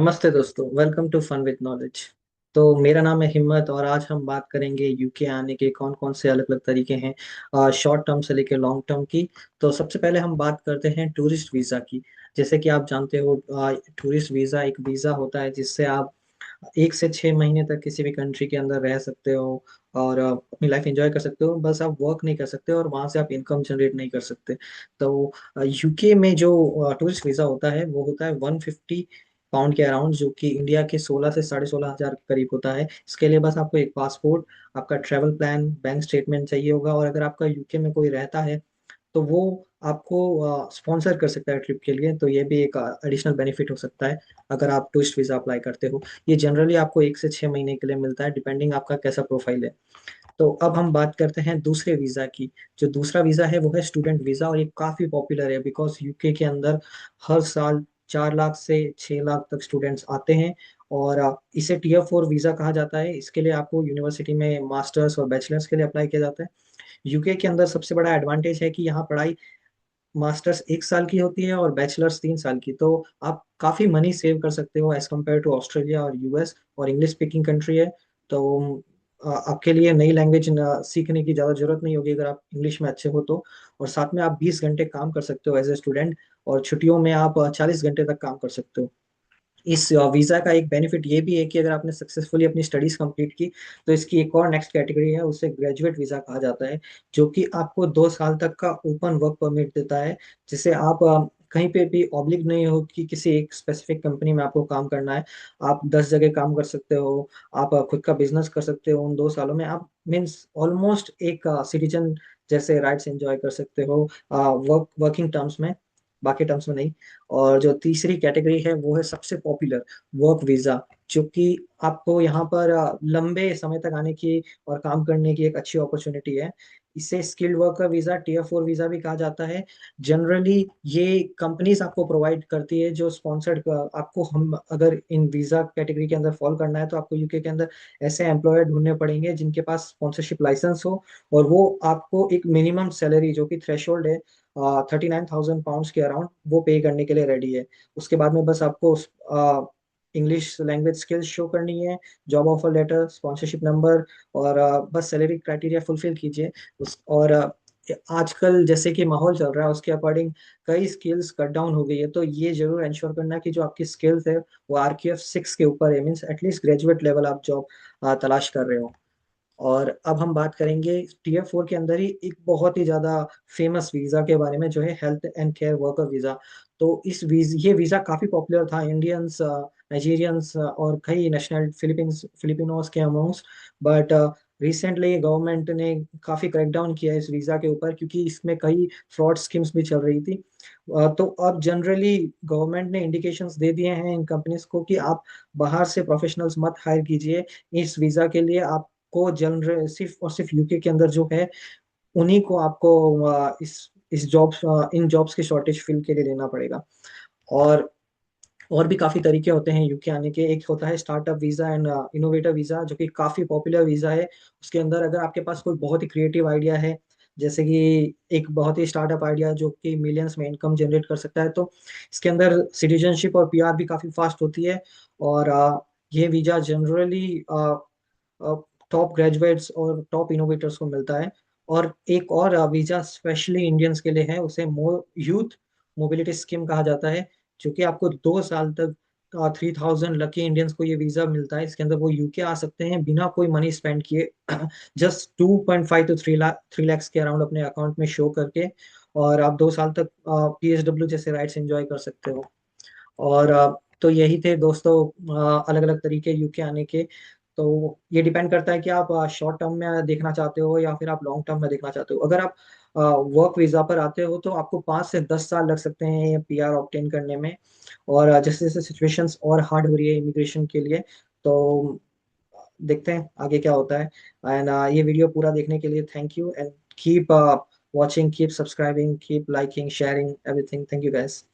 नमस्ते दोस्तों, welcome to fun with knowledge. तो मेरा नाम है हिम्मत और आज हम बात करेंगे यूके आने के कौन कौन से अलग अलग तरीके हैं शॉर्ट टर्म से लेकर लॉन्ग टर्म की। तो सबसे पहले हम बात करते हैं टूरिस्ट वीज़ा की। जैसे कि आप जानते हो, टूरिस्ट वीज़ा एक वीज़ा होता है जिससे आप 1 से 6 महीने तक किसी भी कंट्री के अंदर रह सकते हो और अपनी लाइफ एंजॉय कर सकते हो। बस आप वर्क नहीं कर सकते और वहां से आप इनकम जनरेट नहीं कर सकते। तो यूके में जो टूरिस्ट वीज़ा होता है वो होता है 150 पाउंड के अराउंड, जो कि इंडिया के 16 से 16.5 हजार के करीब होता है। इसके लिए बस आपको एक पासपोर्ट, आपका ट्रैवल प्लान, बैंक स्टेटमेंट चाहिए होगा। और अगर आपका यूके में कोई रहता है तो वो आपको स्पॉन्सर कर सकता है ट्रिप के लिए। तो ये भी एक एडिशनल बेनिफिट हो सकता है अगर आप टूरिस्ट वीज़ा अप्लाई करते हो। ये जनरली आपको 1 से 6 महीने के लिए मिलता है, डिपेंडिंग आपका कैसा प्रोफाइल है। तो अब हम बात करते हैं दूसरे वीज़ा की। जो दूसरा वीज़ा है वो है स्टूडेंट वीज़ा, और ये काफ़ी पॉपुलर है बिकॉज यूके के अंदर हर साल 4 लाख से 6 लाख तक स्टूडेंट्स आते हैं। और इसे टीयर 4 वीज़ा कहा जाता है। इसके लिए आपको यूनिवर्सिटी में मास्टर्स और बैचलर्स के लिए अप्लाई किया जाता है। यूके के अंदर सबसे बड़ा एडवांटेज है कि यहाँ पढ़ाई मास्टर्स 1 साल की होती है और बैचलर्स 3 साल की। तो आप काफ़ी मनी सेव कर सकते हो एज कम्पेयर टू ऑस्ट्रेलिया और यूएस, और इंग्लिश स्पीकिंग कंट्री है। तो आपके लिए नई लैंग्वेज सीखने की ज़्यादा जरूरत नहीं होगी अगर आप इंग्लिश में अच्छे हो तो। और साथ में आप 20 घंटे काम कर सकते हो एज ए स्टूडेंट, और छुट्टियों में आप 40 घंटे तक काम कर सकते हो। इस वीजा का एक बेनिफिट ये भी है कि अगर आपने सक्सेसफुली अपनी स्टडीज कंप्लीट की तो इसकी एक और नेक्स्ट कैटेगरी है, उसे ग्रेजुएट वीजा कहा जाता है। जो कि आपको 2 साल तक का ओपन वर्क परमिट देता है, जिसे आप कहीं पे भी ऑब्लिग नहीं हो कि किसी एक स्पेसिफिक कंपनी में आपको काम करना है। आप 10 जगह काम कर सकते हो। आप खुद का बिजनेस कर सकते हो। उन 2 सालों में आप मीन्स ऑलमोस्ट एक सिटीजन जैसे राइट्स एंजॉय कर सकते हो, वर्किंग टर्म्स में, बाकी टर्म्स में नहीं। और जो तीसरी कैटेगरी है वो है सबसे पॉपुलर, वर्क वीजा। जो कि आपको यहाँ पर लंबे समय तक आने की और काम करने की एक अच्छी अपॉर्चुनिटी है। इसे skilled worker visa, tier 4 visa भी कहा जाता है। जनरली ये कंपनीज आपको प्रोवाइड करती है जो स्पॉन्सर्ड आपको, हम अगर इन वीजा कैटेगरी के अंदर फॉल करना है तो आपको यूके के अंदर ऐसे एम्प्लॉयर ढूंढने पड़ेंगे जिनके पास स्पॉन्सरशिप लाइसेंस हो। और वो आपको एक मिनिमम सैलरी जो कि थ्रेशोल्ड है 39,000 पाउंड्स के अराउंड, वो पे करने के लिए रेडी है। उसके बाद में बस आपको इंग्लिश लैंग्वेज स्किल्स शो करनी है, job offer letter, sponsorship number, और बस सैलरी क्राइटेरिया फुलफिल कीजिए। और आजकल जैसे कि माहौल चल रहा है उसके अकॉर्डिंग कई स्किल्स कट डाउन हो गई है। तो ये जरूर इंश्योर करना कि जो आपकी स्किल्स है वो RQF 6 के ऊपर है, मीन्स एटलीस्ट ग्रेजुएट लेवल आप जॉब तलाश कर रहे हो। और अब हम बात करेंगे टीयर 4 के अंदर ही एक बहुत ही ज्यादा फेमस वीजा के बारे में, जो है health and care worker visa. तो ये वीजा काफी पॉपुलर था इंडियंस, नाइजीरियंस और कई नेशनल फिलिपिनोस के अमोंग्स। बट रिसेंटली गवर्नमेंट ने काफी क्रैकडाउन किया इस वीजा के ऊपर, क्योंकि इसमें कई फ्रॉड स्कीम्स भी चल रही थी। तो अब जनरली गवर्नमेंट ने इंडिकेशंस दे दिए हैं इन कंपनीज को कि आप बाहर से प्रोफेशनल्स मत हायर कीजिए इस वीजा के लिए। आप को जनरल सिर्फ और सिर्फ यूके के अंदर जो है उन्हीं को आपको इस जॉब्स इन जॉब्स की शॉर्टेज फिल के लिए लेना पड़ेगा। और और भी काफी तरीके होते हैं यूके आने के। एक होता है startup visa and innovator visa, जो कि काफी पॉपुलर वीजा है। उसके अंदर अगर आपके पास कोई बहुत ही क्रिएटिव आइडिया है, जैसे कि एक बहुत ही स्टार्टअप आइडिया जो कि मिलियंस में इनकम जनरेट कर सकता है, तो इसके अंदर सिटीजनशिप और पीआर भी काफी फास्ट होती है। और ये वीजा जनरली टॉप ग्रेजुएट्स और टॉप इनोवेटर्स को मिलता है। और एक और वीजा स्पेशली इंडियंस के लिए है, उसे यूथ मोबिलिटी स्कीम कहा जाता है। जो कि आपको 2 साल तक 3,000 लकी इंडियंस को ये वीजा मिलता है। इसके अंदर वो यूके आ सकते हैं बिना कोई मनी स्पेंड किए, जस्ट 2.5 to 3 लाख के अराउंड अपने अकाउंट में शो करके। और आप 2 साल तक PSW जैसे राइट्स एंजॉय कर सकते हो। और तो यही थे दोस्तों अलग अलग तरीके यूके आने के। तो ये डिपेंड करता है कि आप शॉर्ट टर्म में देखना चाहते हो या फिर आप लॉन्ग टर्म में देखना चाहते हो। अगर आप वर्क वीजा पर आते हो तो आपको 5 से 10 साल लग सकते हैं पीआर ऑब्टेन करने में। और जैसे जैसे सिचुएशंस और हार्ड हो रही है इमिग्रेशन के लिए, तो देखते हैं आगे क्या होता है। एंड ये वीडियो पूरा देखने के लिए thank you, and keep watching, keep subscribing, keep liking, sharing everything. Thank you guys.